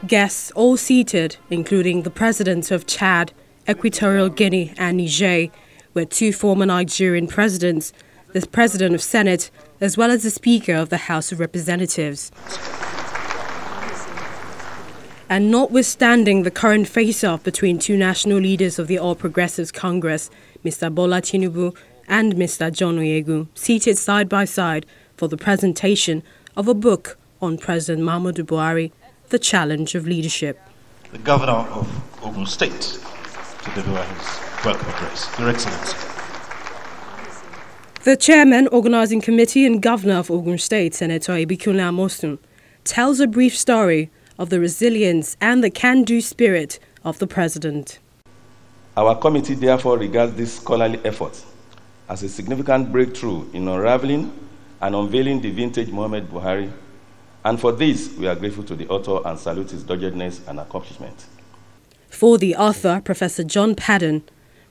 Guests all seated, including the presidents of Chad, Equatorial Guinea and Niger, were two former Nigerian presidents, the president of Senate, as well as the Speaker of the House of Representatives. And notwithstanding the current face-off between two national leaders of the All Progressives Congress, Mr. Bola Tinubu and Mr. John Oyegu, seated side by side for the presentation of a book on President Muhammadu Buhari, The Challenge of Leadership. The Governor of Ogun State to deliver his welcome address. Your Excellency. The Chairman, Organizing Committee and Governor of Ogun State, Senator Ibikunle Amosun, tells a brief story of the resilience and the can-do spirit of the President. Our committee therefore regards this scholarly effort as a significant breakthrough in unraveling and unveiling the vintage Muhammadu Buhari, and for this we are grateful to the author and salute his doggedness and accomplishment. For the author, Professor John Padden,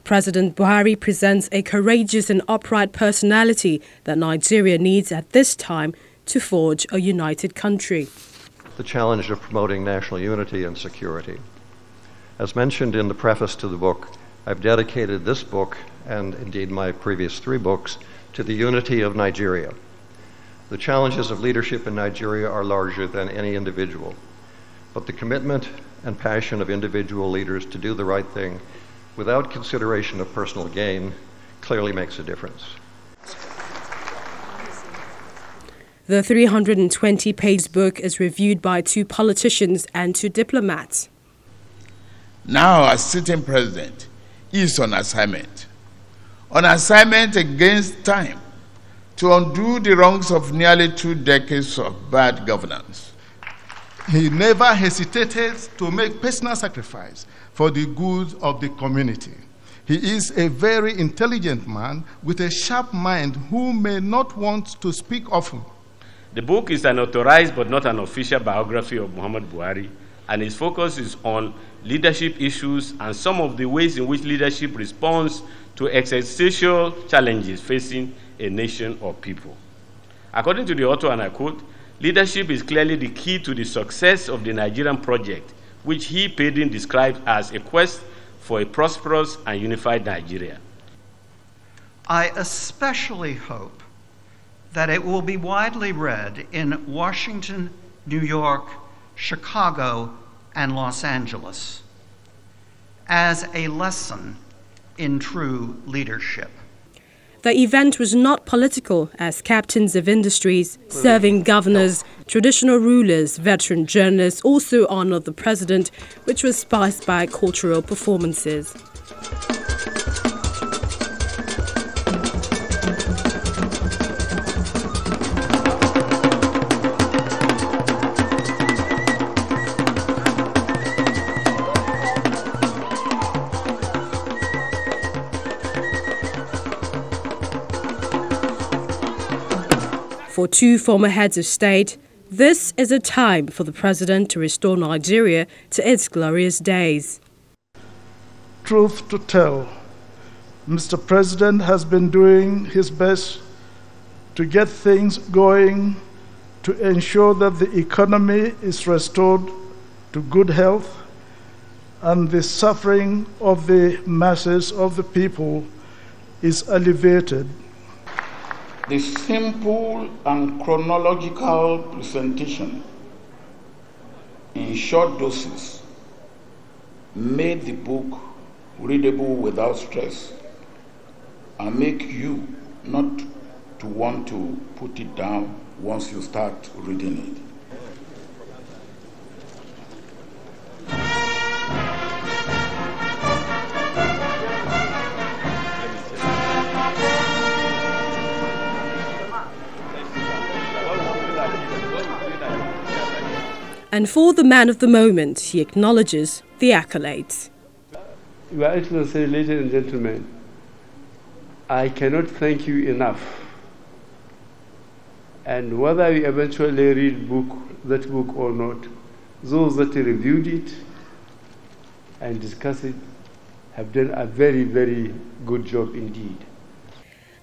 President Buhari presents a courageous and upright personality that Nigeria needs at this time to forge a united country. The challenge of promoting national unity and security. As mentioned in the preface to the book, I've dedicated this book, and indeed my previous 3 books, to the unity of Nigeria. The challenges of leadership in Nigeria are larger than any individual, but the commitment and passion of individual leaders to do the right thing without consideration of personal gain clearly makes a difference. The 320-page book is reviewed by 2 politicians and 2 diplomats. Now, as sitting president, he is on assignment against time to undo the wrongs of nearly 2 decades of bad governance. He never hesitated to make personal sacrifice for the good of the community. He is a very intelligent man with a sharp mind who may not want to speak often. The book is an authorized but not an official biography of Muhammadu Buhari, and its focus is on leadership issues and some of the ways in which leadership responds to existential challenges facing a nation or people. According to the author, and I quote, "Leadership is clearly the key to the success of the Nigerian project, which he, Padden, describes as a quest for a prosperous and unified Nigeria." I especially hope that it will be widely read in Washington, New York, Chicago, and Los Angeles as a lesson in true leadership. The event was not political, as captains of industries, serving governors, traditional rulers, veteran journalists also honored the president, which was spiced by cultural performances. For 2 former heads of state, this is a time for the president to restore Nigeria to its glorious days. Truth to tell, Mr. President has been doing his best to get things going, to ensure that the economy is restored to good health and the suffering of the masses of the people is alleviated. The simple and chronological presentation in short doses made the book readable without stress and make you not to want to put it down once you start reading it. And for the man of the moment, he acknowledges the accolades. Your Excellency, ladies and gentlemen, I cannot thank you enough. And whether you eventually read that book or not, those that reviewed it and discussed it have done a very, very good job indeed.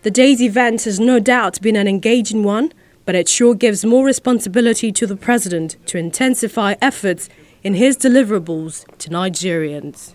The day's event has no doubt been an engaging one, but it sure gives more responsibility to the president to intensify efforts in his deliverables to Nigerians.